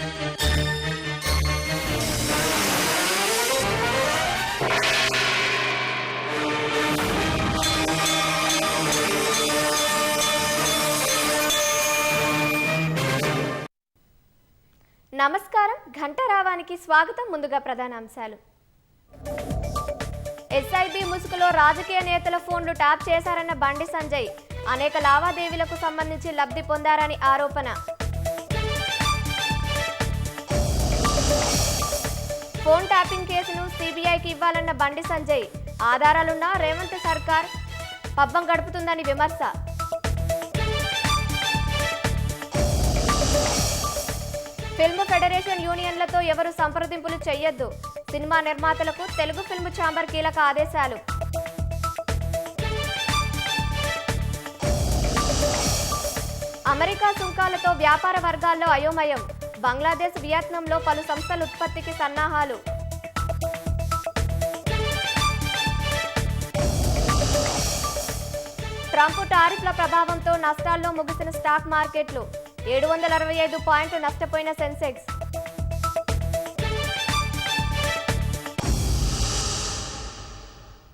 నమస్కారం. ఘంటారావానికి స్వాగతం. ముందుగా ప్రధానాంశాలు. ఎస్ఐబి ముసుగులో రాజకీయ నేతల ఫోన్లు ట్యాప్ చేశారన్న బండి సంజయ్. అనేక లావాదేవీలకు సంబంధించి లబ్ధి పొందారని ఆరోపణ. ఫోన్ ట్యాపింగ్ కేసును సిబిఐకి ఇవ్వాలన్న బండి సంజయ్. ఆధారాలున్న రేవంత్ సర్కార్ పబ్బం గడుపుతుందని విమర్శ. ఫిల్మ్ ఫెడరేషన్ యూనియన్లతో ఎవరు సంప్రదింపులు చేయొద్దు. సినిమా నిర్మాతలకు తెలుగు ఫిల్మ్ ఛాంబర్ కీలక ఆదేశాలు. అమెరికా సుంకాలతో వ్యాపార వర్గాల్లో అయోమయం. బంగ్లాదేశ్, వియత్నాంలో పలు సంస్థల ఉత్పత్తికి సన్నాహాలు. ట్రంప్ టారిఫ్ల ప్రభావంతో నష్టాల్లో ముగిసిన స్టాక్ మార్కెట్లు. 765 పాయింట్లు నష్టపోయిన సెన్సెక్స్.